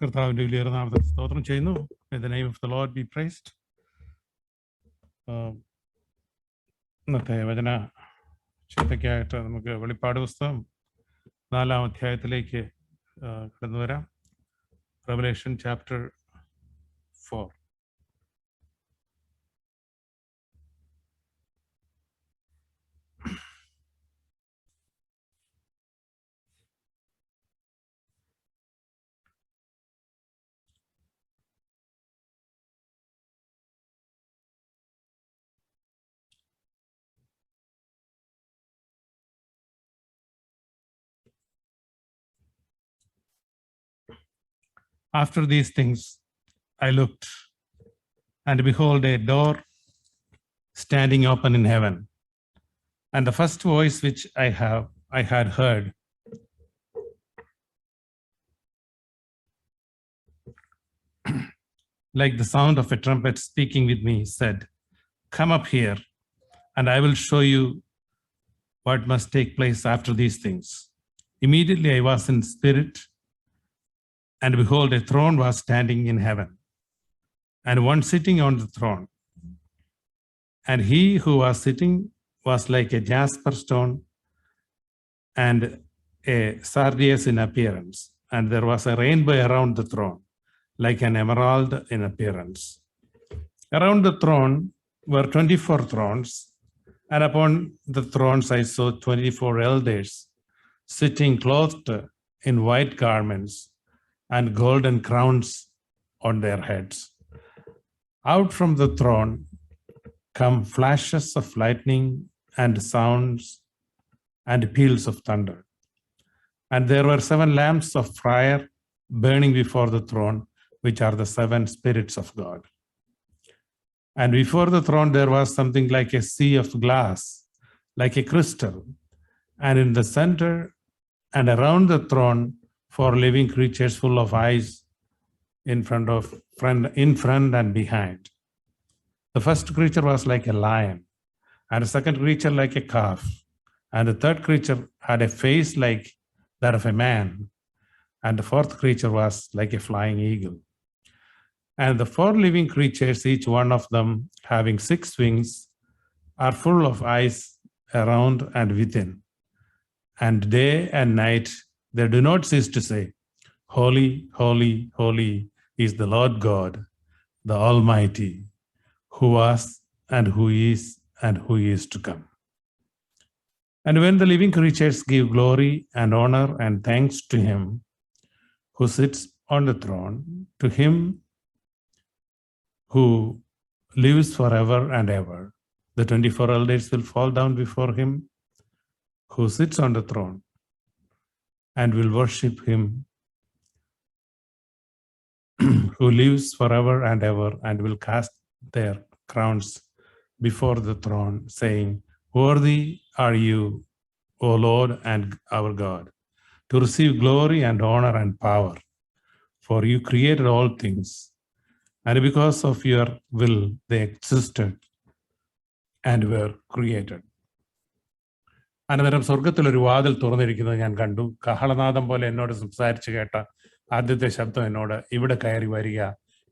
കർത്താവിൻ്റെ വലിയ നാമത്തിൽ സ്തോത്രം ചെയ്യുന്നു. May the name of the Lord be praised. ഇന്നത്തെ വചന ചിന്തയ്ക്കായിട്ട് നമുക്ക് വെളിപ്പാട് പുസ്തകം 4-ാം അധ്യായത്തിലേക്ക് കടന്നു വരാം. Revelation chapter 4. After these things, I looked, and behold, a door standing open in heaven. And the first voice which I had heard, like the sound of a trumpet speaking with me, said, "Come up here, and I will show you what must take place after these things." Immediately I was in spirit, and behold, a throne was standing in heaven, and one sitting on the throne. And he who was sitting was like a jasper stone and a sardius in appearance. And there was a rainbow around the throne, like an emerald in appearance. Around the throne were 24 thrones, and upon the thrones I saw 24 elders sitting clothed in white garments and golden crowns on their heads. Out from the throne come flashes of lightning and sounds and peals of thunder. And there were 7 lamps of fire burning before the throne, which are the 7 spirits of God. And before the throne there was something like a sea of glass, like a crystal. And in the center and around the throne, 4 living creatures full of eyes in front and behind. The first creature was like a lion, and the second creature like a calf, and the third creature had a face like that of a man, and the fourth creature was like a flying eagle. And the 4 living creatures, each one of them having 6 wings, are full of eyes around and within. And day and night they do not cease to say, "Holy, holy, holy is the Lord God, the Almighty, who was and who is to come." And when the living creatures give glory and honor and thanks to him who sits on the throne, to him who lives forever and ever, the 24 elders will fall down before him who sits on the throne and will worship him who lives forever and ever, and will cast their crowns before the throne, saying, "Worthy are you, O Lord and our God, to receive glory and honor and power, for you created all things, and because of your will they existed and were created." അനന്തരം സ്വർഗത്തിലൊരു വാതിൽ തുറന്നിരിക്കുന്നത് ഞാൻ കണ്ടു. കാഹളനാദം പോലെ എന്നോട് സംസാരിച്ചു കേട്ട ആദ്യത്തെ ശബ്ദം എന്നോട്, "ഇവിടെ കയറി വരിക,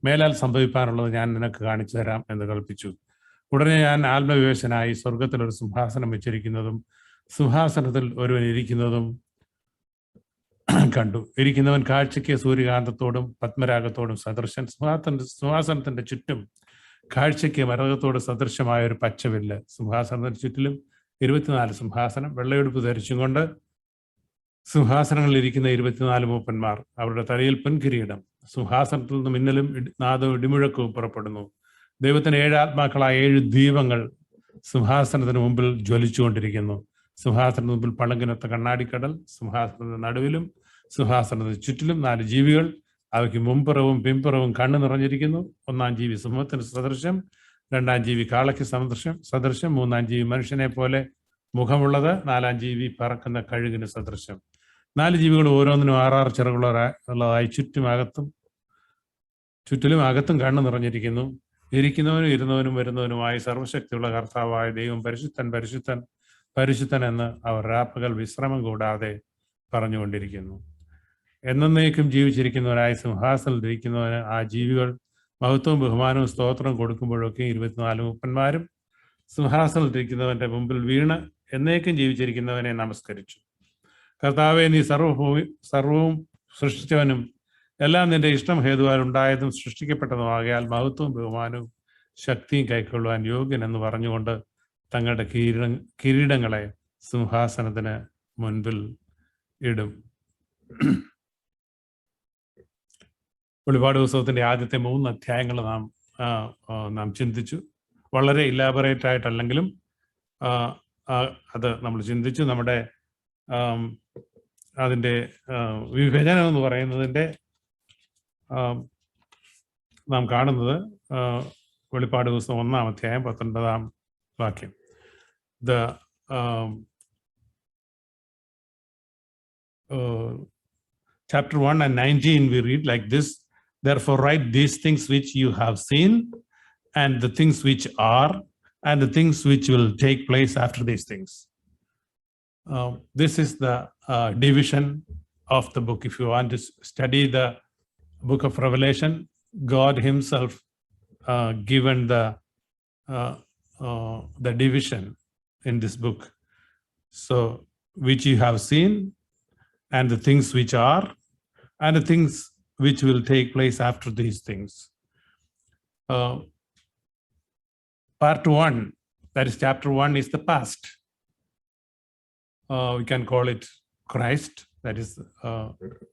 മേലാൽ സംഭവിക്കാനുള്ളത് ഞാൻ നിനക്ക് കാണിച്ചു തരാം" എന്ന് കൽപ്പിച്ചു. ഉടനെ ഞാൻ ആത്മവിവേശനായി സ്വർഗത്തിലൊരു സിംഹാസനം വെച്ചിരിക്കുന്നതും സിംഹാസനത്തിൽ ഒരുവൻ ഇരിക്കുന്നതും കണ്ടു. ഇരിക്കുന്നവൻ കാഴ്ചയ്ക്ക് സൂര്യകാന്തത്തോടും പത്മരാഗത്തോടും സദൃശൻ. സിംഹാസനത്തിന്റെ ചുറ്റും കാഴ്ചയ്ക്ക് മരകത്തോട് സദൃശമായ ഒരു പച്ചവില്ല്. സിംഹാസനത്തിന് ചുറ്റിലും 24 സിംഹാസനം. വെള്ളയുടുപ്പ് ധരിച്ചും കൊണ്ട് സിംഹാസനങ്ങളിൽ ഇരിക്കുന്ന 24 മൂപ്പന്മാർ. അവരുടെ തലയിൽ പൊൻകിരീടം. സിംഹാസനത്തിൽ നിന്ന് മിന്നലും നാദവും ഇടിമുഴക്കവും പുറപ്പെടുന്നു. ദൈവത്തിന് 7 ആത്മാക്കളായ 7 ദീപങ്ങൾ സിംഹാസനത്തിന് മുമ്പിൽ ജ്വലിച്ചുകൊണ്ടിരിക്കുന്നു. സിംഹാസനത്തിന് മുമ്പിൽ പളുങ്കിനൊത്ത കണ്ണാടിക്കടൽ. സിംഹാസനത്തിന്റെ നടുവിലും സിംഹാസനത്തിന് ചുറ്റിലും 4 ജീവികൾ. അവയ്ക്ക് മുൻപുറവും പിൻപുറവും കണ്ണ് നിറഞ്ഞിരിക്കുന്നു. 1-ാം ജീവി സിംഹത്തിന് സദൃശ്യം, 2-ാം ജീവി കാളയ്ക്ക് സദൃശ്യം, 3-ാം ജീവി മനുഷ്യനെ പോലെ മുഖമുള്ളത്, 4-ാം ജീവി പറക്കുന്ന കഴുകിന് സദൃശ്യം. 4 ജീവികൾ ഓരോന്നിനും 6 ചിറകുള്ളതായി ചുറ്റിലും അകത്തും കണ്ണ് നിറഞ്ഞിരിക്കുന്നു. ഇരിക്കുന്നവനും ഇരുന്നവനും വരുന്നവനുമായി സർവശക്തിയുള്ള കർത്താവായ ദൈവം പരിശുദ്ധൻ പരിശുദ്ധൻ പരിശുദ്ധൻ എന്ന് അവർ രാപ്പകൽ വിശ്രമം കൂടാതെ പറഞ്ഞുകൊണ്ടിരിക്കുന്നു. എന്നേക്കും ജീവിച്ചിരിക്കുന്നവരായ സിംഹാസനത്തിൽ ഇരിക്കുന്നവന് ആ ജീവികൾ മഹത്വവും ബഹുമാനവും സ്തോത്രവും കൊടുക്കുമ്പോഴൊക്കെ 24 മൂപ്പന്മാരും സിംഹാസനത്തിൽ ഇരിക്കുന്നവന്റെ മുമ്പിൽ വീണ് എന്നേക്കും ജീവിച്ചിരിക്കുന്നവനെ നമസ്കരിച്ചു. കർത്താവെ, നീ സർവവും സൃഷ്ടിച്ചവനും എല്ലാം നിന്റെ ഇഷ്ടം ഹേതുവാൽ ഉണ്ടായതും സൃഷ്ടിക്കപ്പെട്ടതുമാകയാൽ മഹത്വവും ബഹുമാനവും ശക്തിയും കൈക്കൊള്ളുവാൻ യോഗ്യൻ എന്ന് പറഞ്ഞുകൊണ്ട് തങ്ങളുടെ കിരീടങ്ങളെ സിംഹാസനത്തിന് മുൻപിൽ ഇടും. വെളിപാട് പുസ്തകത്തിന്റെ ആദ്യത്തെ 3 അധ്യായങ്ങൾ നാം ചിന്തിച്ചു. വളരെ ഇലാബറേറ്റ് ആയിട്ടല്ലെങ്കിലും അത് നമ്മൾ ചിന്തിച്ചു. നമ്മുടെ അതിൻ്റെ വിഭജനം എന്ന് പറയുന്നതിൻ്റെ നാം കാണുന്നത് വെളിപ്പാട് പുസ്തകം 1-ാം അധ്യായം 19-ാം വാക്യം. Chapter 1 and 19 we read like this: Therefore write these things which you have seen, and the things which are, and the things which will take place after these things. This is the division of the book. If you want to study the book of Revelation, God himself given the division in this book. So, which you have seen, and the things which are, and the things which will take place after these things. Part 1, that is chapter 1, is the past. We can call it Christ, that is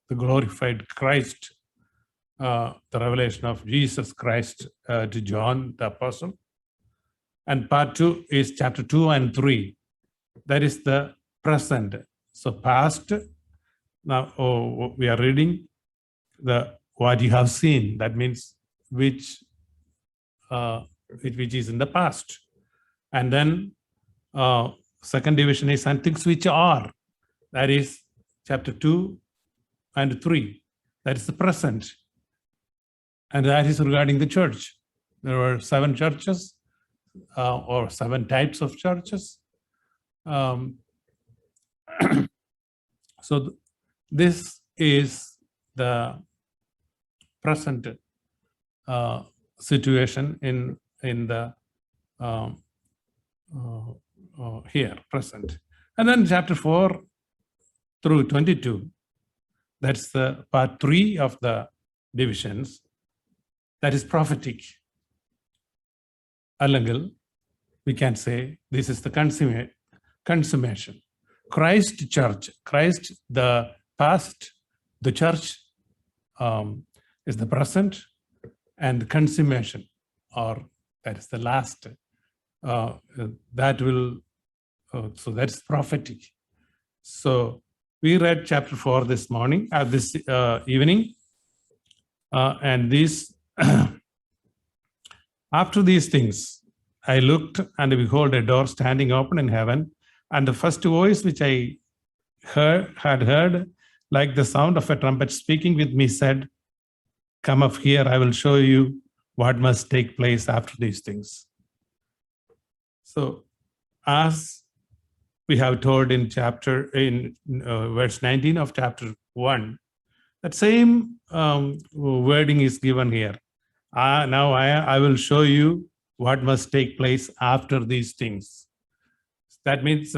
the glorified Christ, the revelation of Jesus Christ to John the Apostle. And part 2 is chapter 2 and 3, that is the present. So past, now we are reading what you have seen, that means which is in the past. And then second division is and things which are, that is chapter 2 and 3, that is the present, and that is regarding the church. There were 7 churches or 7 types of churches. So this is the present situation in the here, present. And then chapter 4 through 22, that's the part 3 of the divisions, that is prophetic. Alangil, we can say this is the consummation. Christ church, Christ the past, the church is the present, and the consummation, or that is the last, that will, so that's prophetic. So we read chapter 4 this morning, this evening, and this after these things I looked, and behold, a door standing open in heaven, and the first voice which I had heard, like the sound of a trumpet speaking with me, said, "Come up here, I will show you what must take place after these things." So, as we have told in verse 19 of chapter 1, that same wording is given here. Now I will show you what must take place after these things. That means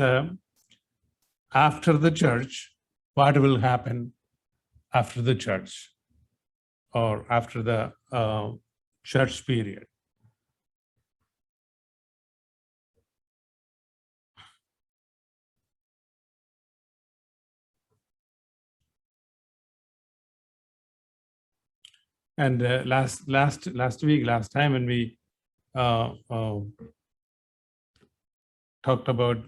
after the church, what will happen after the church, or after the church period. And last time when we talked about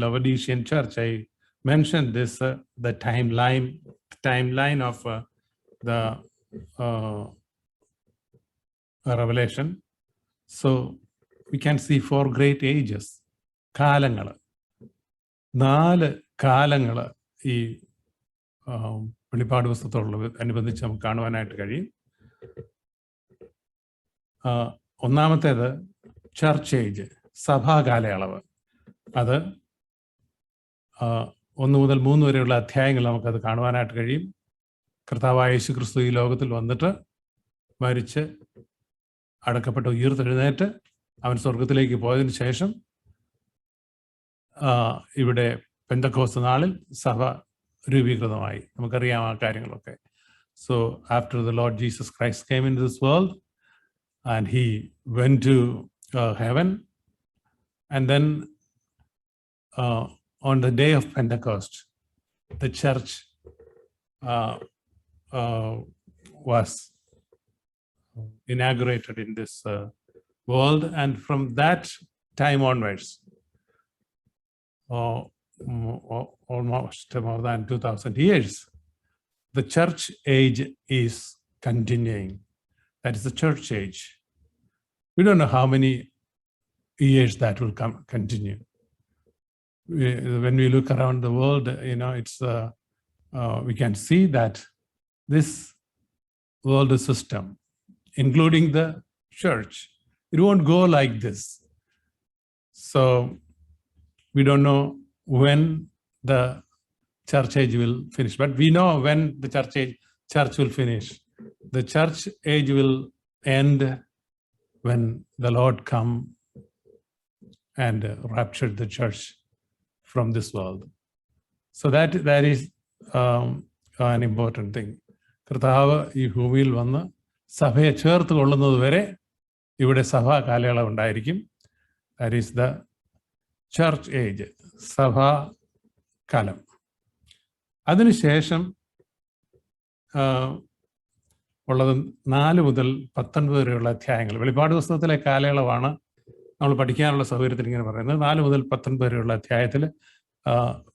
Laodicean church, I mentioned this, the timeline of the Revelation. So we can see 4 great ages. കാലങ്ങള്, 4 കാലങ്ങള് ഈ വെളിപ്പാട് പുസ്തകത്തോടുള്ള അനുബന്ധിച്ച് നമുക്ക് കാണുവാനായിട്ട് കഴിയും. ഒന്നാമത്തേത് church age, സഭാ കാലയളവ്. അത് 1 മുതൽ 3 വരെയുള്ള അധ്യായങ്ങൾ നമുക്കത് കാണുവാനായിട്ട് കഴിയും. കർത്താവായ യേശു ക്രിസ്തു ഈ ലോകത്തിൽ വന്നിട്ട് മരിച്ച് അടക്കപ്പെട്ട് ഉയർത്തെഴുന്നേറ്റ് അവൻ സ്വർഗത്തിലേക്ക് പോയതിനു ശേഷം ഇവിടെ പെന്തക്കോസ്ത് നാളിൽ സഭ രൂപീകൃതമായി. നമുക്കറിയാം ആ കാര്യങ്ങളൊക്കെ. So after the Lord Jesus Christ came into this world and he went to heaven, and then on the day of Pentecost, the church was inaugurated in this world, and from that time onwards, almost more than 2000 years, the church age is continuing. That is the church age. We don't know how many years that will continue. When we look around the world, it's we can see that this world system, including the church, it won't go like this. So we don't know when the church age will finish, but we know when the church will finish. The church age will end when the Lord come and rapture the church from this world. So that is an important thing. കർത്താവ് ഈ ഭൂമിയിൽ വന്ന് സഭയെ ചേർത്ത് കൊള്ളുന്നത് വരെ ഇവിടെ സഭാ കാലയളവ് ഉണ്ടായിരിക്കും. That is the church age, സഭാ കാലം. അതിനുശേഷം ഉള്ളത് 4 മുതൽ 19 വരെയുള്ള അധ്യായങ്ങൾ. വെളിപ്പാട് പുസ്തകത്തിലെ കാലയളവാണ് നമ്മൾ പഠിക്കാനുള്ള സൗകര്യത്തിൽ ഇങ്ങനെ പറയുന്നത്. 4 മുതൽ 19 വരെയുള്ള അധ്യായത്തിൽ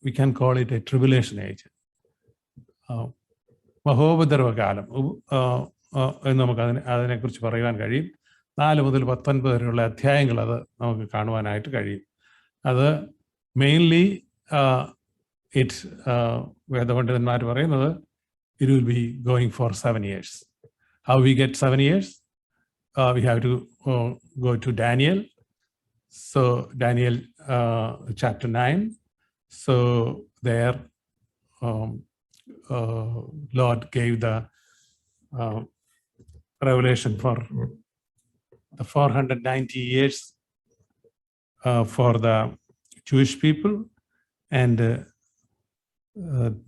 we can call it a tribulation age, മഹോപദ്രവകാലം എന്ന് നമുക്ക് അതിനെക്കുറിച്ച് പറയുവാൻ കഴിയും. 4 മുതൽ 19 വരെയുള്ള അധ്യായങ്ങൾ അത് നമുക്ക് കാണുവാനായിട്ട് കഴിയും. അത് മെയിൻലി വേദപണ്ഡിതന്മാർ പറയുന്നത് it will be going for 7 years. How we get 7 years? We have to go to Daniel. So Daniel chapter 9. So there Lord gave the revelation for the 490 years for the Jewish people, and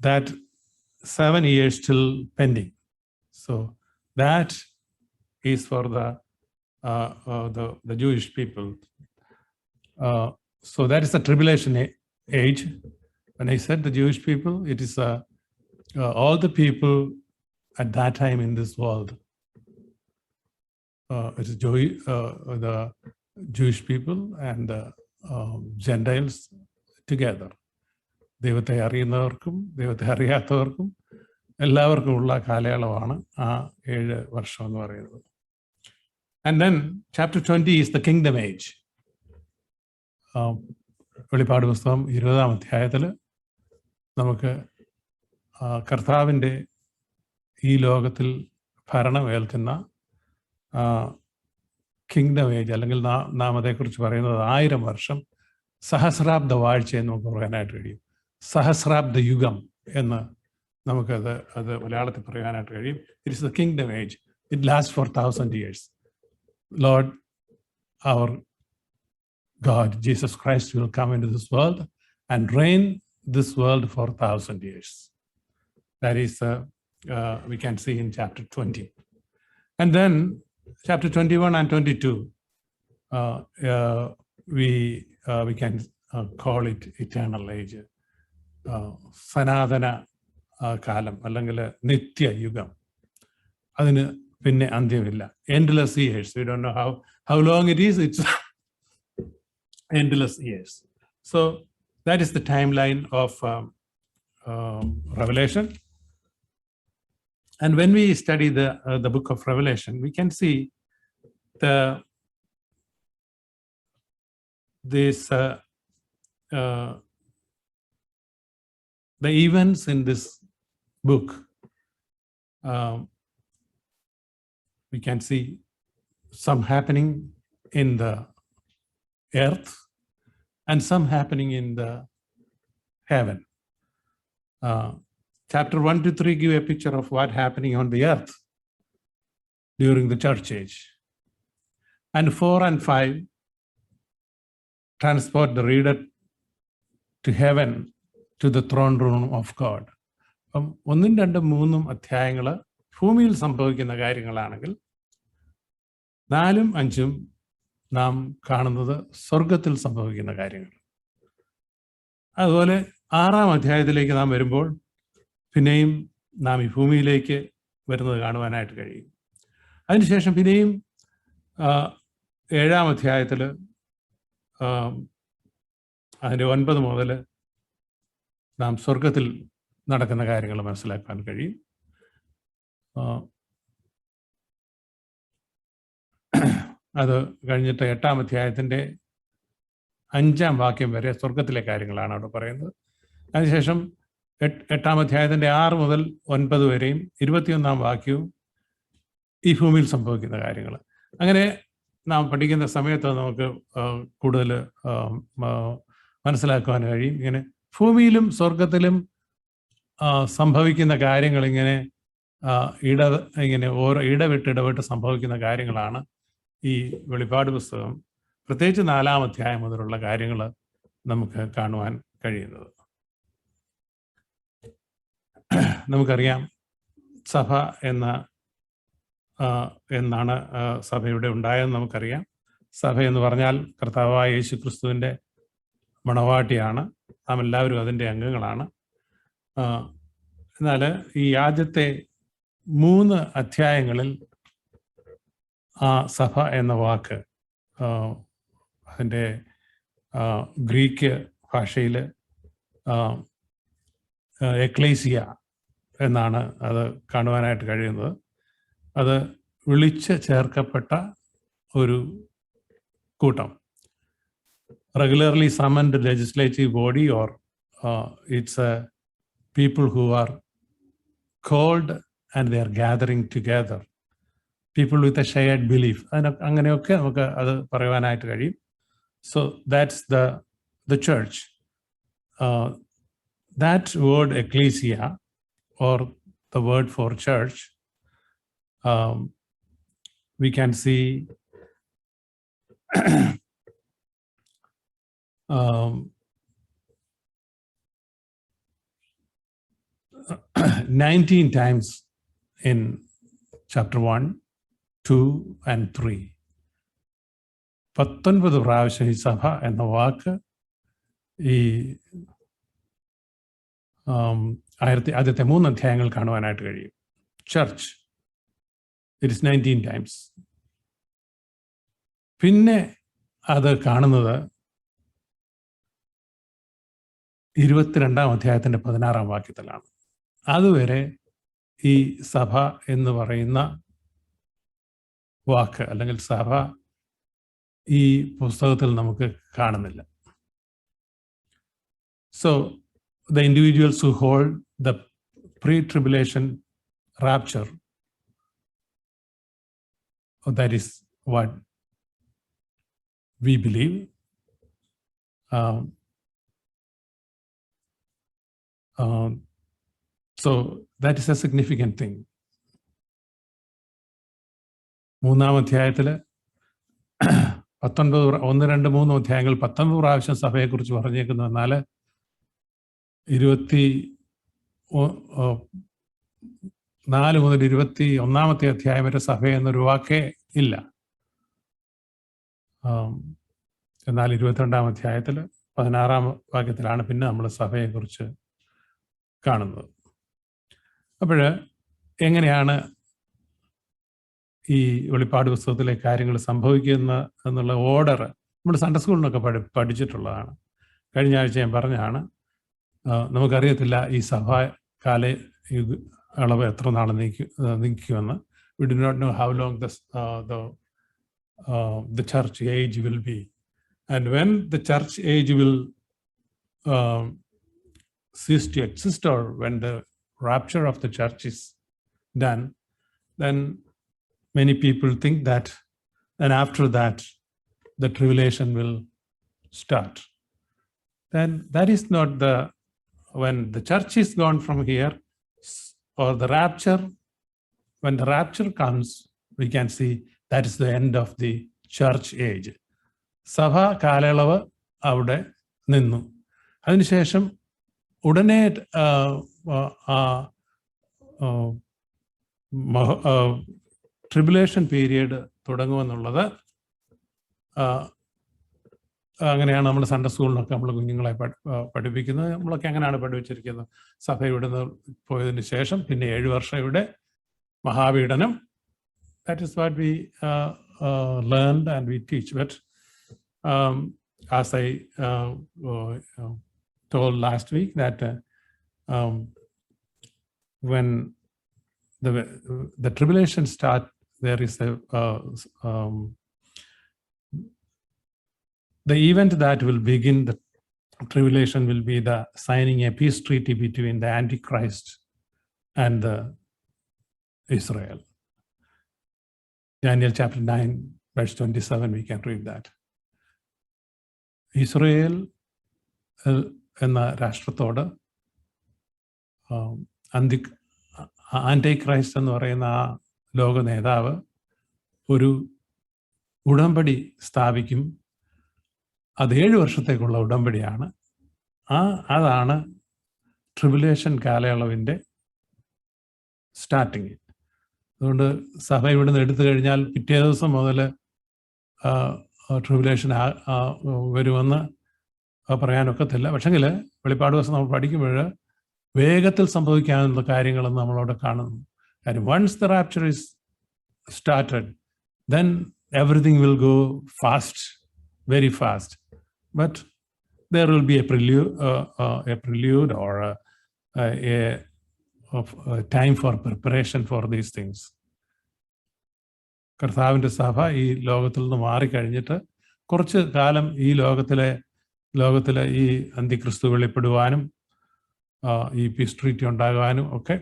that 7 years still pending. So that is for the Jewish people. So that is the tribulation age. When I said the Jewish people, it is all the people at that time in this world. It is the Jewish people and the Gentiles together. ദൈവത്തെ അറിയുന്നവർക്കും ദൈവത്തെ അറിയാത്തവർക്കും എല്ലാവർക്കും ഉള്ള കാലയളവാണ് ആ 7 വർഷം എന്ന് പറയുന്നത്. And then chapter 20 is the kingdom age. വെളിപ്പാട് പുസ്തകം 20-ാം അധ്യായത്തിൽ നമുക്ക് കർത്താവിൻ്റെ ഈ ലോകത്തിൽ ഭരണമേൽക്കുന്ന കിങ്ഡം ഏജ്, അല്ലെങ്കിൽ നാം അതേക്കുറിച്ച് പറയുന്നത് 1000 വർഷം സഹസ്രാബ്ദ വാഴ്ച എന്ന് നമുക്ക് പറയാനായിട്ട് കഴിയും. സഹസ്രാബ്ദ യുഗം എന്ന് നമുക്കത് മലയാളത്തിൽ പറയാനായിട്ട് കഴിയും. It is the kingdom age. It last for 1000 years. Lord, our God, Jesus Christ, will come into this world and reign this world for 1000 years. That is, we can see in chapter 20. And then chapter 21 and 22, we can call it eternal age. സനാതന കാലം അല്ലെങ്കിൽ നിത്യയുഗം. അതിന് പിന്നെ അന്ത്യമില്ല. Endless years. We don't know how long it is. It's endless years. So that is the timeline of Revelation. And when we study the book of Revelation, we can see the events in this book. We can see some happening in the earth and some happening in the heaven. chapter 1 to 3 give a picture of what happening on the earth during the church age. And 4 and 5 transport the reader to heaven, to the throne room of God. അപ്പം 1, 2, 3 അധ്യായങ്ങൾ ഭൂമിയിൽ സംഭവിക്കുന്ന കാര്യങ്ങളാണെങ്കിൽ 4, 5 നാം കാണുന്നത് സ്വർഗത്തിൽ സംഭവിക്കുന്ന കാര്യങ്ങൾ. അതുപോലെ 6-ാം അധ്യായത്തിലേക്ക് നാം വരുമ്പോൾ പിന്നെയും നാം ഈ ഭൂമിയിലേക്ക് വരുന്നത് കാണുവാനായിട്ട് കഴിയും. അതിനുശേഷം പിന്നെയും 7-ാം അധ്യായത്തിൽ അതിൻ്റെ 9 മുതൽ നാം സ്വർഗത്തിൽ നടക്കുന്ന കാര്യങ്ങൾ മനസ്സിലാക്കാൻ കഴിയും. അത് കഴിഞ്ഞിട്ട് 8-ാം അധ്യായത്തിൻ്റെ 5-ാം വാക്യം വരെ സ്വർഗത്തിലെ കാര്യങ്ങളാണ് അവിടെ പറയുന്നത്. അതിനുശേഷം 8-ാം അധ്യായത്തിൻ്റെ 6 മുതൽ 9 വരെയും 21-ാം വാക്യവും ഈ ഭൂമിയിൽ സംഭവിക്കുന്ന കാര്യങ്ങൾ. അങ്ങനെ നാം പഠിക്കുന്ന സമയത്ത് നമുക്ക് കൂടുതൽ മനസ്സിലാക്കുവാൻ കഴിയും. ഇങ്ങനെ ഭൂമിയിലും സ്വർഗത്തിലും സംഭവിക്കുന്ന കാര്യങ്ങൾ ഇങ്ങനെ ഇടവിട്ട് സംഭവിക്കുന്ന കാര്യങ്ങളാണ് ഈ വെളിപ്പാട് പുസ്തകം, പ്രത്യേകിച്ച് 4-ാം അധ്യായം മുതലുള്ള കാര്യങ്ങൾ നമുക്ക് കാണുവാൻ കഴിയുന്നത്. നമുക്കറിയാം സഭ എന്നാണ് സഭയുടെ ഉണ്ടായതെന്ന് നമുക്കറിയാം. സഭ എന്ന് പറഞ്ഞാൽ കർത്താവായ യേശു ക്രിസ്തുവിൻ്റെ മണവാട്ടിയാണ്. നാം എല്ലാവരും അതിൻ്റെ അംഗങ്ങളാണ്. എന്നാൽ ഈ ആദ്യത്തെ 3 അധ്യായങ്ങളിൽ ആ സഭ എന്ന വാക്ക് അതിൻ്റെ ഗ്രീക്ക് ഭാഷയിൽ എക്ലേസിയ എന്നാണ് അത് കാണുവാനായിട്ട് കഴിയുന്നത്. അത് വിളിച്ച് ചേർക്കപ്പെട്ട ഒരു കൂട്ടം, regularly summoned legislative body, or it's a people who are called and they are gathering together, people with a shared belief. അങ്ങനെയൊക്കെ നമുക്ക് അത് പറയുവാനായിട്ട് കഴിയും. So that's the church. That word ecclesia, or the word for church, we can see 19 times in chapter 1, 2 and 3. 19 പ്രാവശ്യം ഈ സഭ എന്ന വാക്ക് ഈ ആദ്യത്തെ 3 അധ്യായങ്ങൾ കാണുവാനായിട്ട് കഴിയും. Church, it is 19 times. പിന്നെ അത് കാണുന്നത് 22-ാം അധ്യായത്തിൻ്റെ 16-ാം വാക്യത്തിലാണ്. അതുവരെ ഈ സഭ എന്ന് പറയുന്ന വാക്ക് അല്ലെങ്കിൽ സഭ ഈ പുസ്തകത്തിൽ നമുക്ക് കാണുന്നില്ല. So the individuals who hold the pre-tribulation rapture, that is what we believe. So that is a significant thing. 3-ാം അധ്യായത്തിൽ 1, 2, 3 അധ്യായങ്ങൾ 19 പ്രാവശ്യം സഭയെക്കുറിച്ച് പറഞ്ഞേക്കുന്നു. എന്നാൽ 24 മുതൽ 21-ാമത്തെ അധ്യായം വരെ സഭ എന്നൊരു വാക്കേ ഇല്ല. എന്നാൽ 22-ാം അധ്യായത്തിൽ 16-ാം വാക്യത്തിലാണ് പിന്നെ നമ്മൾ സഭയെക്കുറിച്ച് കാണുന്നത്. അപ്പോൾ എങ്ങനെയാണ് ഈ വെളിപ്പാട് പുസ്തകത്തിലെ കാര്യങ്ങൾ സംഭവിക്കുന്ന എന്നുള്ള ഓർഡർ നമ്മൾ സൺഡേ സ്കൂളിനൊക്കെ പഠിച്ചിട്ടുള്ളതാണ്. കഴിഞ്ഞ ആഴ്ച ഞാൻ പറഞ്ഞാണ്, നമുക്കറിയത്തില്ല ഈ സഭ അളവ് എത്ര നാൾ നീക്കുമെന്ന്. We do not know how long the church age will be. And when the church age will cease to exist, or when the rapture of the church is done, then many people think that, and after that the tribulation will start. Then that is not when the church is gone from here, or the rapture, when the rapture comes, we can see that is the end of the church age. സഭ കാലയളവ് അവിടെ നിന്നു. അതിനുശേഷം ഉടനെ tribulation period തുടങ്ങുമെന്നുള്ളത് അങ്ങനെയാണ് നമ്മൾ Sunday സ്കൂളിലൊക്കെ നമ്മൾ കുഞ്ഞുങ്ങളെ പഠിപ്പിക്കുന്നത്. നമ്മളൊക്കെ അങ്ങനെയാണ് പഠിപ്പിച്ചിരിക്കുന്നത്. സഭ ഇവിടുന്ന് പോയതിന് ശേഷം പിന്നെ 7 വർഷം ഇവിടെ മഹാപീഡനം. That is what we learned and we teach. But as I told last week, that when the tribulation start, there is the event that will begin the tribulation will be the signing a peace treaty between the Antichrist and Israel. Daniel chapter 9, verse 27, we can read that. Israel എന്ന രാഷ്ട്രത്തോട് Antichrist എന്ന് പറയുന്ന ആ ലോക നേതാവ് ഒരു ഉടമ്പടി സ്ഥാപിക്കും. അത് 7 വർഷത്തേക്കുള്ള ഉടമ്പടിയാണ്. അതാണ് ട്രിബുലേഷൻ കാലയളവിൻ്റെ സ്റ്റാർട്ടിങ്. അതുകൊണ്ട് സഭ ഇവിടുന്ന് എടുത്തു കഴിഞ്ഞാൽ പിറ്റേ ദിവസം മുതൽ ട്രിബുലേഷൻ വരുമെന്ന് പറയാനൊക്കത്തില്ല. പക്ഷെങ്കിൽ വെളിപ്പാട് ദിവസം നമ്മൾ പഠിക്കുമ്പോൾ വേഗത്തിൽ സംഭവിക്കാവുന്ന കാര്യങ്ങളെന്ന് നമ്മളവിടെ കാണുന്നു. കാര്യം once the rapture is started, then everything will go fast, very fast. But there will be a prelude or a time for preparation for these things. കർത്താവിൻ്റെ സഭ ഈ ലോകത്തിൽ നിന്ന് മാറിക്കഴിഞ്ഞിട്ട് കുറച്ച് കാലം ഈ ലോകത്തിലെ ഈ അന്തിക്രിസ്തു വെളിപ്പെടുവാനും ഈ പീസ് ട്രീറ്റി ഉണ്ടാകാനും ഒക്കെ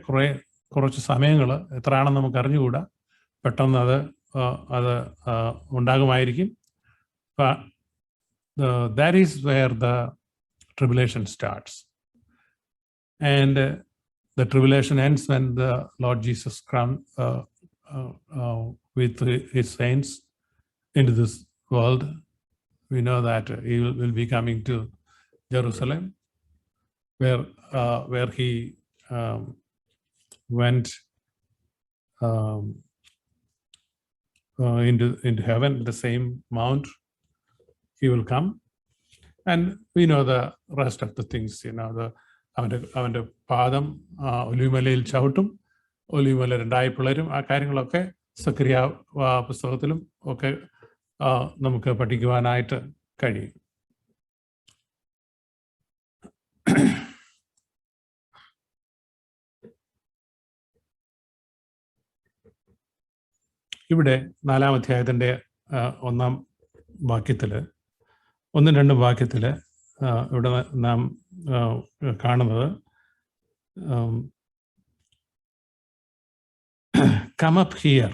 കുറച്ച് സമയങ്ങൾ എത്രയാണെന്ന് നമുക്ക് അറിഞ്ഞുകൂടാ. പെട്ടെന്ന് അത് ഉണ്ടാകുമായിരിക്കും. That is where the tribulation starts. And the tribulation ends when the Lord Jesus comes with his saints into this world. We know that he will be coming to Jerusalem, where he went into heaven, the same mount. He will come, and we know the rest of the things. അവൻ്റെ പാദം ഒലിവുമലയിൽ ചവിട്ടും, ഒലിവുമല 2 പിളരും. ആ കാര്യങ്ങളൊക്കെ സക്കറിയ പുസ്തകത്തിലും ഒക്കെ നമുക്ക് പഠിക്കുവാനായിട്ട് കഴിയും. ഇവിടെ 4-ാം അധ്യായത്തിൻ്റെ 1-ാം വാക്യത്തിൽ 1-2 വാക്യത്തിൽ ഇവിടെ നാം കാണുന്നത് come up here,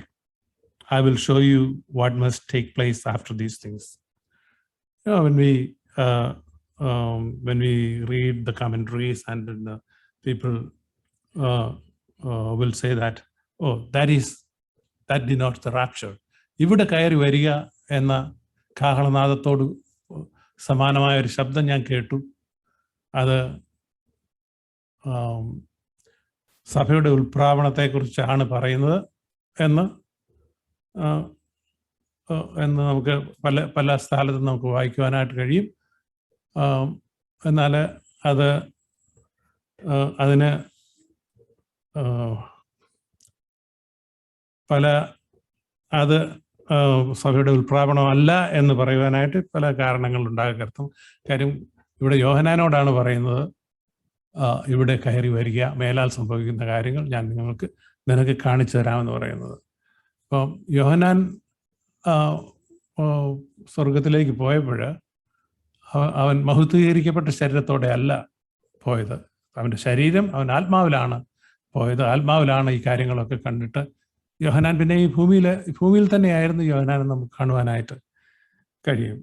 I will show you what must take place after these things. When we read the commentaries and the people will say that, oh, that denotes the rapture. ഇവിടെ കയറി വരിക എന്ന കാഹളനാദത്തോട് സമാനമായ ഒരു ശബ്ദം ഞാൻ കേട്ടു. അത് സഭയുടെ ഉൽപ്രാവണത്തെക്കുറിച്ചാണ് പറയുന്നത് എന്ന് നമുക്ക് പല സ്ഥലത്തും നമുക്ക് വായിക്കുവാനായിട്ട് കഴിയും. എന്നാൽ അതിന് സഭയുടെ ഉൽപ്രാവണമല്ല എന്ന് പറയുവാനായിട്ട് പല കാരണങ്ങളുണ്ടാകരുത്തും. കാര്യം ഇവിടെ യോഹന്നാനോടാണ് പറയുന്നത്, ഇവിടെ കയറി വരിക, മേലാൽ സംഭവിക്കുന്ന കാര്യങ്ങൾ ഞാൻ നിനക്ക് കാണിച്ചു തരാമെന്ന് പറയുന്നത്. അപ്പം യോഹന്നാൻ സ്വർഗത്തിലേക്ക് പോയപ്പോൾ അവൻ മഹത്വീകരിക്കപ്പെട്ട ശരീരത്തോടെ അല്ല പോയത്. അവൻ്റെ ശരീരം അവൻ ആത്മാവിലാണ് പോയത്. ആത്മാവിലാണ് ഈ കാര്യങ്ങളൊക്കെ കണ്ടിട്ട് യോഹന്നാൻ പിന്നെ ഈ ഭൂമിയിൽ തന്നെയായിരുന്നു യോഹന്നാൻ നമുക്ക് കാണുവാനായിട്ട് കഴിയും.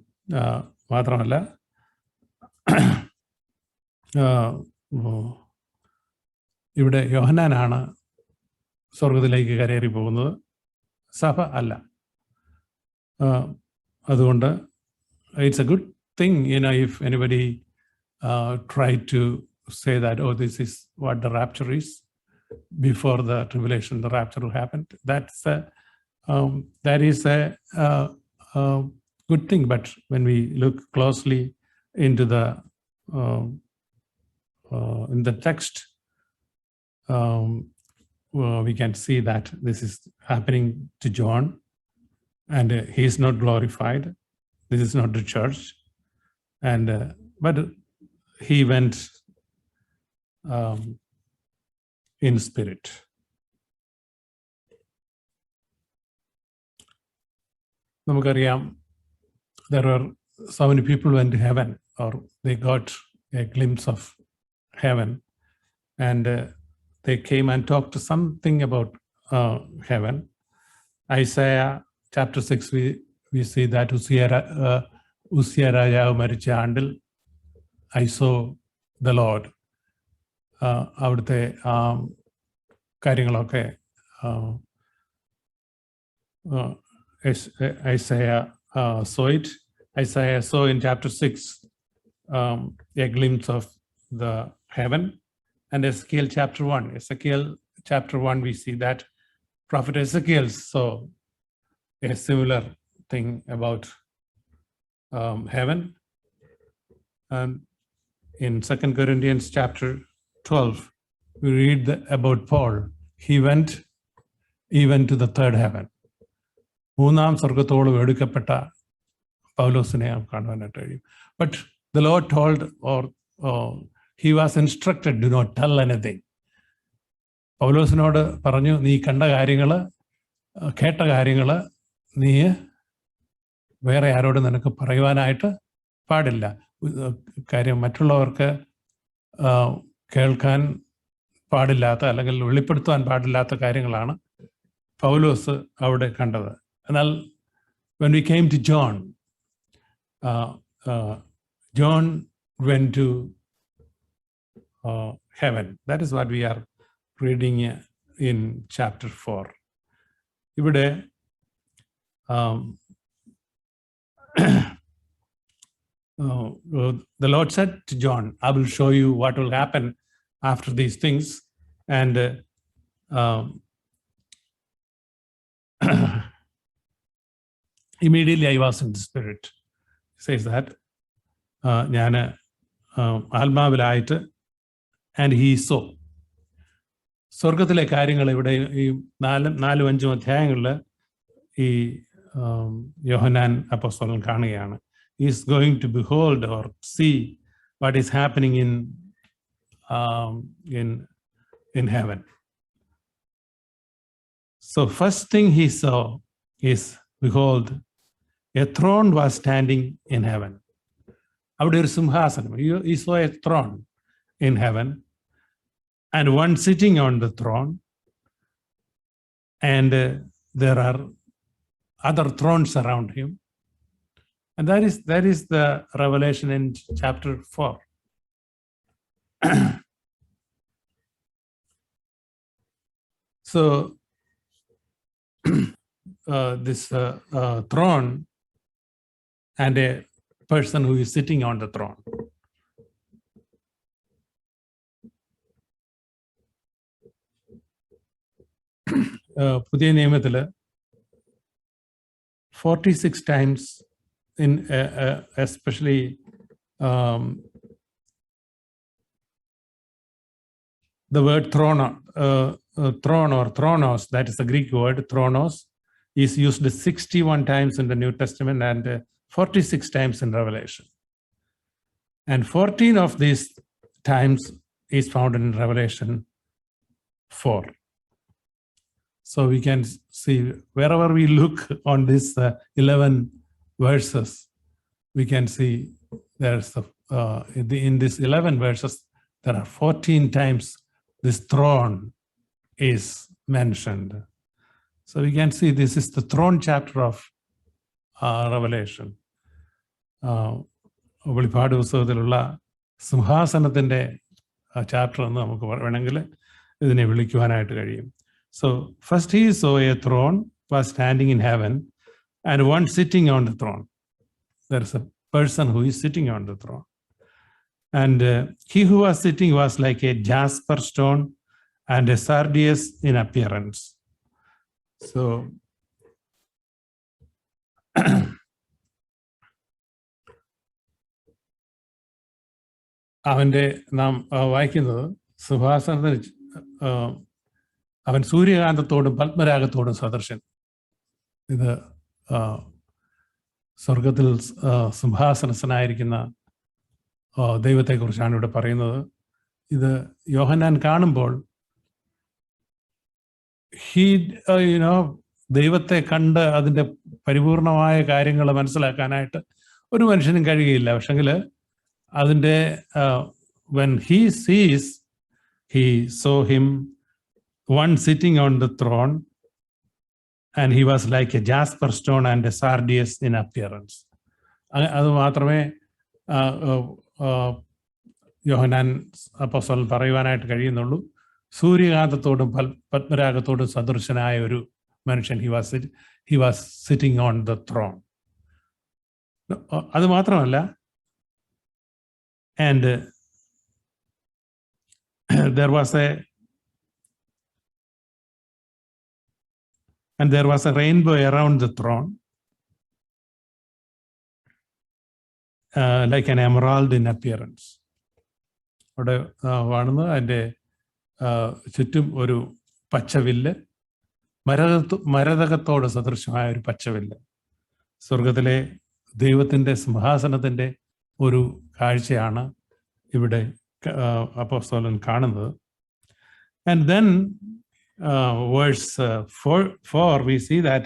മാത്രമല്ല ഇവിടെ യോഹന്നാനാണ് സ്വർഗത്തിലേക്ക് കരേറി പോകുന്നത്, സഭ അല്ല. അതുകൊണ്ട് it's a good thing, if anybody try to say that, oh, this is what the rapture is. Before the tribulation, the rapture will happen. That is a good thing. But when we look closely into in the text, we can see that this is happening to John, and he is not glorified. This is not the church, and but he went in spirit. നമുക്കറിയാം, there were so many people went to heaven, or they got a glimpse of heaven, and they came and talked to something about heaven. Isaiah chapter 6, we see that Uzziah രാജാവ് മരിച്ച ആണ്ടിൽ I saw the Lord. അവിടുത്തെ കാര്യങ്ങളൊക്കെ Isaiah saw it. Isaiah saw in chapter 6 a glimpse of the heaven. And Ezekiel chapter 1, we see that Prophet Ezekiel saw a similar thing about heaven. And in 2 Corinthians chapter 12, we read about Paul. He went even to the third heaven. മൂന്നാം സ്വർഗത്തോളം എടുക്കപ്പെട്ട പൗലോസിനെ കാണുവാനായിട്ട് കഴിയും. But the Lord told, or he was instructed, do not tell anything. പൗലോസിനോട് പറഞ്ഞു, നീ കണ്ട കാര്യങ്ങൾ, കേട്ട കാര്യങ്ങൾ നീ വേറെ ആരോട് നിനക്ക് പറയുവാനായിട്ട് പാടില്ല. കാര്യം മറ്റുള്ളവർക്ക് കേൾക്കാൻ പാടില്ലാത്ത, അല്ലെങ്കിൽ വെളിപ്പെടുത്തുവാൻ പാടില്ലാത്ത കാര്യങ്ങളാണ് പൗലോസ് അവിടെ കണ്ടത്. എന്നാൽ when we came to John, John went to heaven. That is what we are reading in chapter 4. ഇവിടെ the Lord said to John, I will show you what will happen after these things. And immediately I was in the spirit. He says that ഞാൻ ആത്മാവിലായിട്ട്, and he saw. സ്വർഗത്തിലെ കാര്യങ്ങൾ ഇവിടെ ഈ 4-5 അധ്യായങ്ങളിൽ ഈ യോഹന്നാൻ അപ്പോസ്തലൻ കാണുകയാണ്. He is going to behold or see what is happening in heaven. So first thing he saw is, behold, a throne was standing in heaven. അവിടെ ഒരു സിംഹാസനം. He saw a throne in heaven, and one sitting on the throne, and there are other thrones around him. And that is the revelation in chapter 4. So this throne and a person who is sitting on the throne. പുതിയ നിയമത്തിൽ 46 times in especially the word throne or thronos, that is the Greek word thronos, is used 61 times in the New Testament and 46 times in Revelation. And 14 of these times is found in Revelation 4. So we can see, wherever we look on this 11 verses, we can see there's in these 11 verses, there are 14 times this throne is mentioned. So we can see this is the throne chapter of Revelation. വെളിപ്പാട് പുസ്തകത്തിലുള്ള സിംഹാസനത്തിൻ്റെ chapter എന്ന് നമുക്ക് വേണമെങ്കിൽ ഇതിനെ വിളിക്കുവാനായിട്ട് കഴിയും. So first he saw a throne was standing in heaven and one sitting on the throne. There is a person who is sitting on the throne. And he who was sitting was like a jasper stone and a sardius in appearance. So അവൻ്റെ നാം വായിക്കുന്നത് സിംഹാസനത്തിന് അവൻ സൂര്യകാന്തത്തോടും പത്മരാഗത്തോടും സദൃശൻ. ഇത് സ്വർഗത്തിൽ സിംഹാസനസ്ഥനായിരിക്കുന്ന ദൈവത്തെക്കുറിച്ചാണ് ഇവിടെ പറയുന്നത്. ഇത് യോഹന്നാൻ കാണുമ്പോൾ ദൈവത്തെ കണ്ട് അതിൻ്റെ പരിപൂർണമായ കാര്യങ്ങൾ മനസ്സിലാക്കാനായിട്ട് ഒരു മനുഷ്യനും കഴിയുകയില്ല. പക്ഷെങ്കിൽ അതിൻ്റെ when he sees, he saw him one sitting on the throne and he was like a jasper stone and a sardius in appearance. അത് മാത്രമേ യോഹന്നാൻ അപ്പോസ്തലൻ പറയുവാനായിട്ട് കഴിയുന്നുള്ളൂ. സൂര്യകാന്തത്തോടും പത്മരാഗത്തോടും സദൃശനായ ഒരു മനുഷ്യൻ he was sitting on the throne. അത് മാത്രമല്ല, and there was a rainbow around the throne, like an emerald in appearance. അവിടെ കാണുന്നത് അതിൻ്റെ ചുറ്റും ഒരു പച്ചവില്ല്, മരതകത്തോട് സദൃശമായ ഒരു പച്ചവില്ല്. സ്വർഗത്തിലെ ദൈവത്തിൻ്റെ സിംഹാസനത്തിൻ്റെ ഒരു കാഴ്ചയാണ് ഇവിടെ അപ്പോസ്തലൻ കാണുന്നത്. And then verse 4 we see that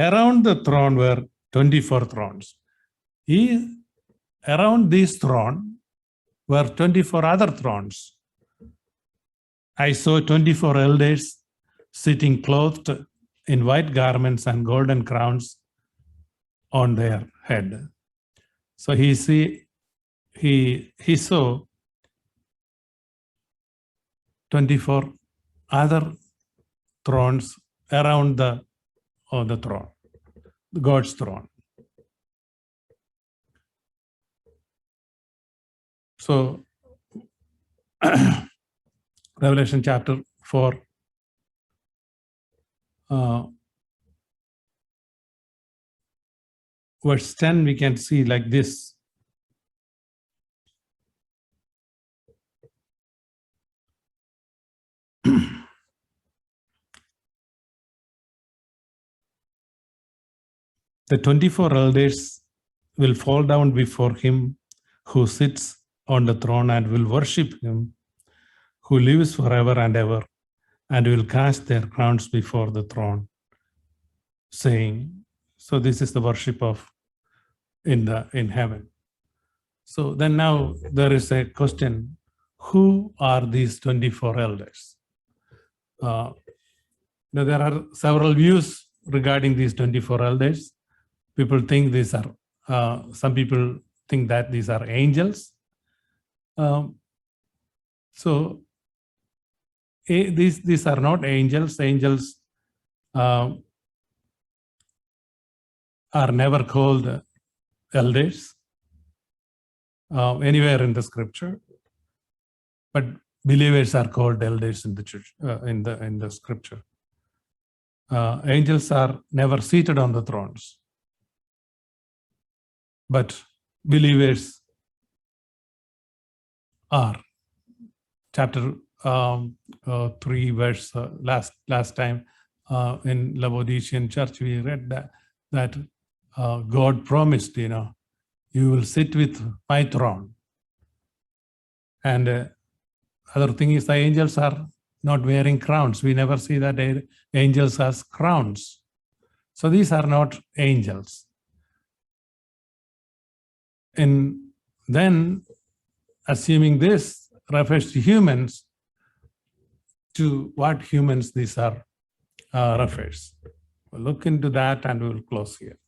around the throne were 24 thrones. Around this throne were 24 other thrones. I saw 24 elders sitting clothed in white garments and golden crowns on their head. So he saw 24 other thrones around the throne, God's throne. So Revelation chapter 4 verse 10 we can see like this. The 24 elders will fall down before him who sits on the throne and will worship him who lives forever and ever, and will cast their crowns before the throne, saying, so this is the worship of in heaven. So then now there is a question, who are these 24 elders? Now there are several views regarding these 24 elders. People think these are, some people think that these are angels. So these are not angels. Angels are never called elders anywhere in the scripture, but believers are called elders in the church, in the scripture. Angels are never seated on the thrones, but believers are. Chapter 3 verse last time in Laodicean church we read that God promised, you will sit with my throne. And other thing is the angels are not wearing crowns. We never see that angels has crowns. So these are not angels. And then assuming this refers to humans, to what humans these are refers. We'll look into that and we will close here.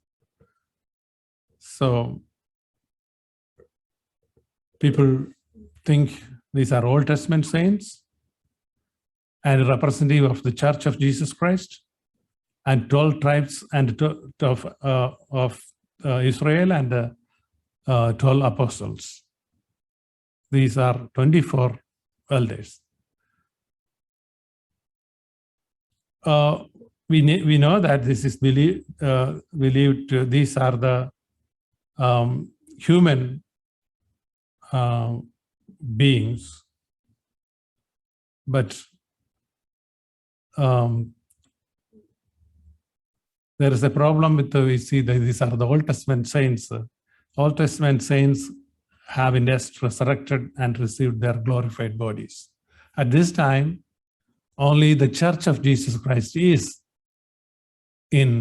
So people think these are Old Testament saints, and representative of the Church of Jesus Christ, and 12 tribes and of Israel, and 12 apostles. These are 24 elders. We know that this is believed. These are the human beings, but there is a problem with we see that these are the Old Testament saints. Old Testament saints have in us resurrected and received their glorified bodies. At this time, only the Church of Jesus Christ is in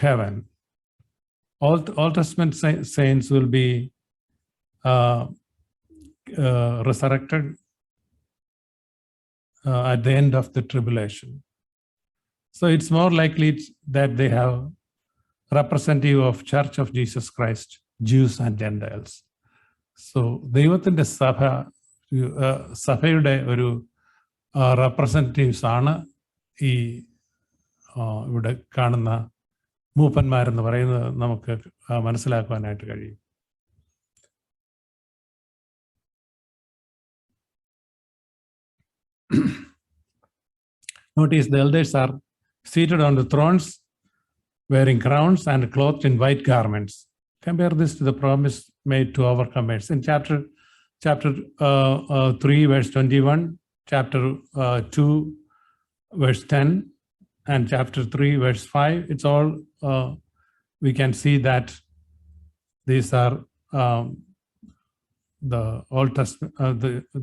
heaven. Old Testament saints will be resurrected at the end of the tribulation. So it's more likely that they have representative of Church of Jesus Christ, Jews and Gentiles. So ദൈവത്തിൻ്റെ സഭയുടെ ഒരു representatives ആണ് ഈ ഇവിടെ കാണുന്ന മൂപ്പന്മാരെന്ന് പറയുന്നത് നമുക്ക് മനസ്സിലാക്കുവാനായിട്ട് കഴിയും. Notice the elders are seated on the thrones, wearing crowns and clothed in white garments. Compare this to the promise made to overcomers. In chapter 3, verse 21, chapter 2, verse 10, and chapter 3, verse 5, it's all, we can see that these are the Old Testament,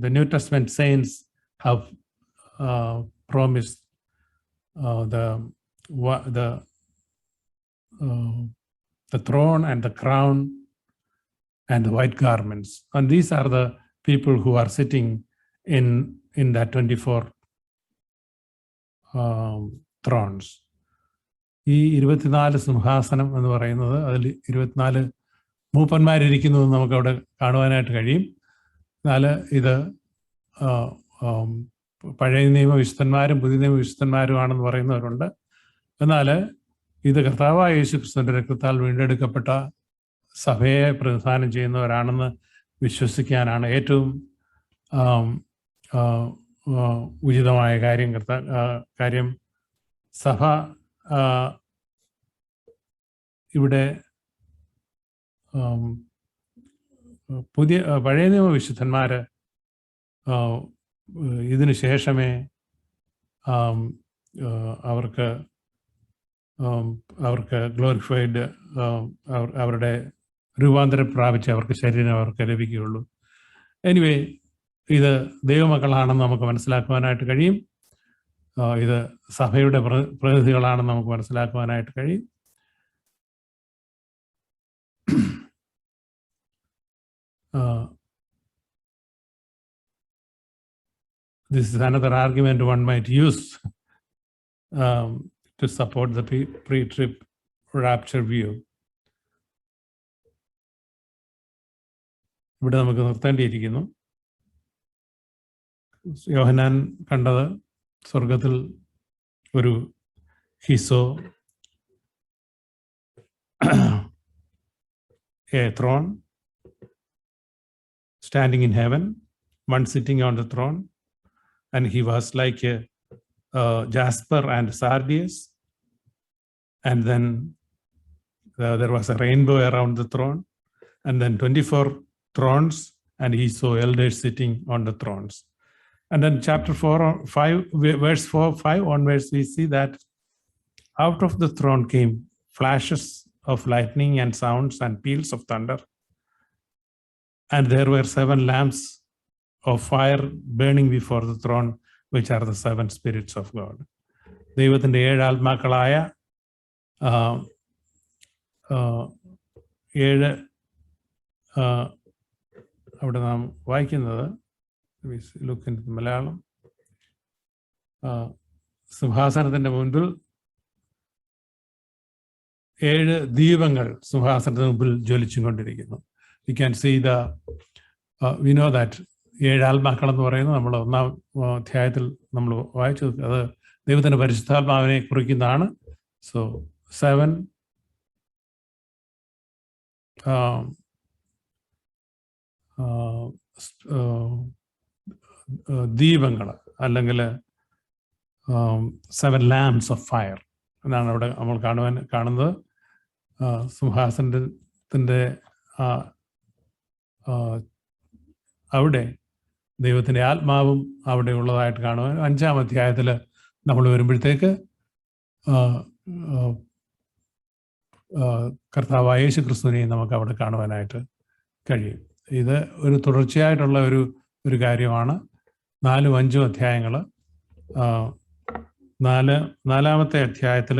the New Testament saints have promised the throne and the crown and the white garments. And these are the people who are sitting in that 24 thrones. ഈ 24 സിംഹാസനം എന്ന് പറയുന്നത് അതിൽ 24 മൂപ്പന്മാരിരിക്കുന്നത് നമുക്കവിടെ കാണുവാനായിട്ട് കഴിയും. എന്നാൽ ഇത് പഴയ നിയമ വിശുദ്ധന്മാരും പുതിയ നിയമ വിശുദ്ധന്മാരുമാണെന്ന് പറയുന്നവരുണ്ട്. എന്നാൽ ഇത് കർത്താവായ യേശുക്രിസ്തുവിന്റെ രക്തത്താൽ വീണ്ടെടുക്കപ്പെട്ട സഭയെ പ്രതിനിധാനം ചെയ്യുന്നവരാണെന്ന് വിശ്വസിക്കാനാണ് ഏറ്റവും ഉചിതമായ കാര്യം. സഭ ഇവിടെ പഴയ നിയമ വിശുദ്ധന്മാര് ഇതിനു ശേഷമേ അവർക്ക് ഗ്ലോറിഫൈഡ് അവരുടെ രൂപാന്തരം പ്രാപിച്ച് അവർക്ക് ശരീരം അവർക്ക് ലഭിക്കുകയുള്ളൂ. എനിവേ, ഇത് ദൈവമക്കളാണെന്ന് നമുക്ക് മനസ്സിലാക്കുവാനായിട്ട് കഴിയും. ഇത് സഭയുടെ പ്രതിനിധികളാണെന്ന് നമുക്ക് മനസ്സിലാക്കുവാനായിട്ട് കഴിയും. This is another argument one might use to support the pre-trib rapture view. ഇവിടെ നമുക്ക് നിർത്തേണ്ടിയിരിക്കുന്നു. യോഹന്നാൻ കണ്ടത് സ്വർഗത്തിൽ ഒരു ഹിസോ, a throne standing in heaven, one sitting on the throne, and he was like a jasper and sardius, and then there was a rainbow around the throne, and then 24 thrones, and he saw elders sitting on the thrones. And then chapter 5, verse 4-5 onwards, we see that out of the throne came flashes of lightning and sounds and peals of thunder, and there were 7 lamps of fire burning before the throne, which are the 7 spirits of God. ദൈവത്തിൻ്റെ 7 ആത്മാക്കളായ 7 അവിടെ നാം വായിക്കുന്നത്, look in Malayalam, സിംഹാസനത്തിൻ്റെ മുൻപിൽ 7 ദീപങ്ങൾ സിംഹാസനത്തിന് മുമ്പിൽ ജ്വലിച്ചുകൊണ്ടിരിക്കുന്നു. We can see we know that 7 ആത്മാക്കളെന്ന് പറയുന്നത് നമ്മൾ 1-ാം അധ്യായത്തിൽ നമ്മൾ വായിച്ചു. അത് ദൈവത്തിൻ്റെ പരിശുദ്ധാത്മാവിനെ കുറിക്കുന്നതാണ്. സോ 7 ദീപങ്ങൾ അല്ലെങ്കിൽ 7 lamps of fire എന്നാണ് അവിടെ നമ്മൾ കാണുന്നത്. സിംഹാസനത്തിൻ്റെ അവിടെ ദൈവത്തിൻ്റെ ആത്മാവും അവിടെ ഉള്ളതായിട്ട് കാണുവാൻ 5-ാം അധ്യായത്തിൽ നമ്മൾ വരുമ്പോഴത്തേക്ക് കർത്താവായ യേശു ക്രിസ്തുവിനെയും നമുക്ക് അവിടെ കാണുവാനായിട്ട് കഴിയും. ഇത് ഒരു തുടർച്ചയായിട്ടുള്ള ഒരു കാര്യമാണ്. 4-ഉം 5-ഉം അധ്യായങ്ങൾ. 4-ാമത്തെ അധ്യായത്തിൽ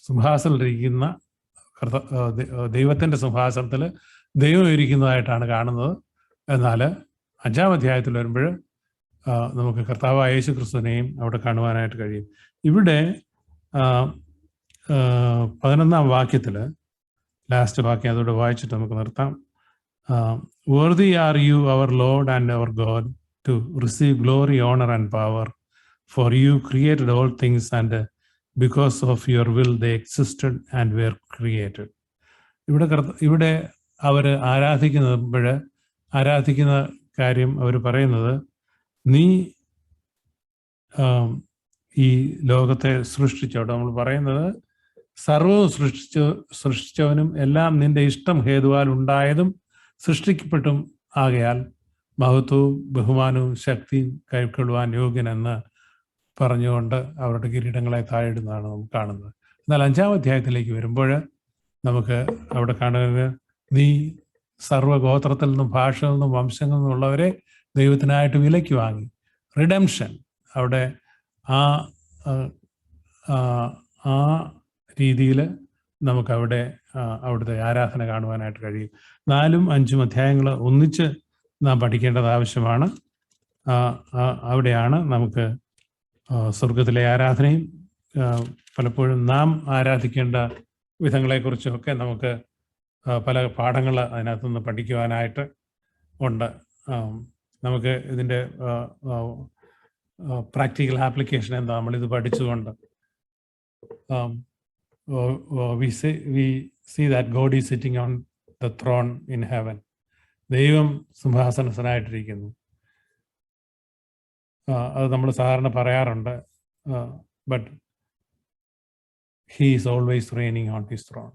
സിംഹാസനത്തിലിരിക്കുന്ന ദൈവത്തിൻ്റെ സിംഹാസനത്തിൽ ദൈവം ഇരിക്കുന്നതായിട്ടാണ് കാണുന്നത്. എന്നാൽ 5-ാം അധ്യായത്തിൽ വരുമ്പോൾ നമുക്ക് കർത്താവായ യേശു ക്രിസ്തുവിനെയും അവിടെ കാണുവാനായിട്ട് കഴിയും. ഇവിടെ 11-ാം വാക്യത്തിൽ, ലാസ്റ്റ് വാക്യം അതോടെ വായിച്ചിട്ട് നമുക്ക് നിർത്താം. Worthy are you, our Lord and our God, to receive glory, honor and power, for you created all things, and because of your will they existed and were created. ഇവിടെ അവർ ആരാധിക്കുന്ന കാര്യം അവർ പറയുന്നത്, നീ ഈ ലോകത്തെ സൃഷ്ടിച്ചോട്ടെ. നമ്മൾ പറയുന്നത് സർവ്വവും സൃഷ്ടിച്ചവനും എല്ലാം നിന്റെ ഇഷ്ടം ഹേതുവാൽ ഉണ്ടായതും സൃഷ്ടിക്കപ്പെട്ടും ആകയാൽ മഹത്വവും ബഹുമാനവും ശക്തിയും കൈക്കൊള്ളുവാൻ യോഗ്യനെന്ന് പറഞ്ഞുകൊണ്ട് അവരുടെ കിരീടങ്ങളെ താഴെയിടുന്നതാണ് നമുക്ക് കാണുന്നത്. എന്നാൽ 5-ാം അധ്യായത്തിലേക്ക് വരുമ്പോൾ നമുക്ക് അവിടെ കാണുന്നത്, നീ സർവ്വഗോത്രത്തിൽ നിന്നും ഭാഷയിൽ നിന്നും വംശങ്ങളിൽ നിന്നുള്ളവരെ ദൈവത്തിനായിട്ട് വിലയ്ക്ക് വാങ്ങി. റിഡംഷൻ. അവിടെ ആ രീതിയിൽ നമുക്കവിടെ അവിടുത്തെ ആരാധന കാണുവാനായിട്ട് കഴിയും. 4-ഉം 5-ഉം അധ്യായങ്ങൾ ഒന്നിച്ച് നാം പഠിക്കേണ്ടത് ആവശ്യമാണ്. അവിടെയാണ് നമുക്ക് സ്വർഗത്തിലെ ആരാധനയും പലപ്പോഴും നാം ആരാധിക്കേണ്ട വിധങ്ങളെക്കുറിച്ചൊക്കെ നമുക്ക് പല പാഠങ്ങൾ അതിനകത്തുനിന്ന് പഠിക്കുവാനായിട്ട് ഉണ്ട്. നമുക്ക് ഇതിൻ്റെ പ്രാക്ടിക്കൽ ആപ്ലിക്കേഷൻ എന്താ, നമ്മളിത് പഠിച്ചുകൊണ്ട് we see that God is sitting on the throne in heaven. ദൈവം സിംഹാസനസ്ഥനായിട്ടിരിക്കുന്നു. അത് നമ്മൾ സാധാരണ പറയാറുണ്ട്. But he is always reigning on his throne.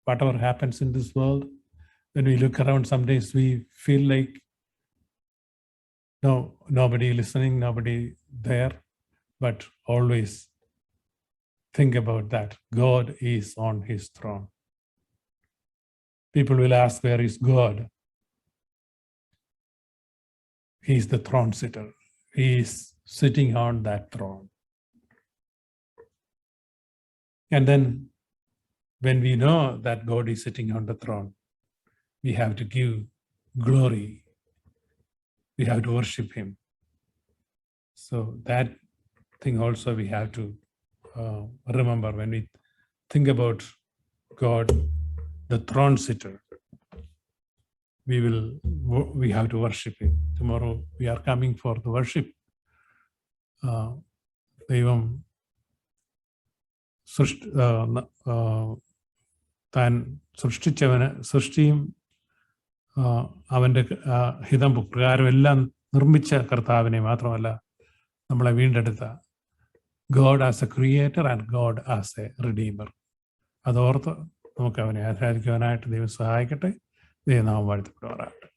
Whatever happens in this world, when we look around, sometimes we feel like nobody listening, nobody there, but always think about that. God is on his throne. People will ask, where is God? He is the throne sitter. He is sitting on that throne. And then when we know that God is sitting on the throne, we have to give glory. We have to worship him. So that thing also we have to remember when we think about God, the throne sitter. We have to worship him. Tomorrow we are coming for the worship. ദൈവം താൻ സൃഷ്ടിയും അവൻ്റെ ഹിതം പ്രകാരം എല്ലാം നിർമ്മിച്ച കർത്താവിനെ മാത്രമല്ല, നമ്മളെ വീണ്ടെടുത്ത God as a creator and God as a redeemer. അതോർത്ത് നമുക്ക് അവനെ ആരാധിക്കുവാനായിട്ട് ദൈവം സഹായിക്കട്ടെ. ദൈവനാമം വാഴ്ത്തപ്പെടുമാറാകട്ടെ.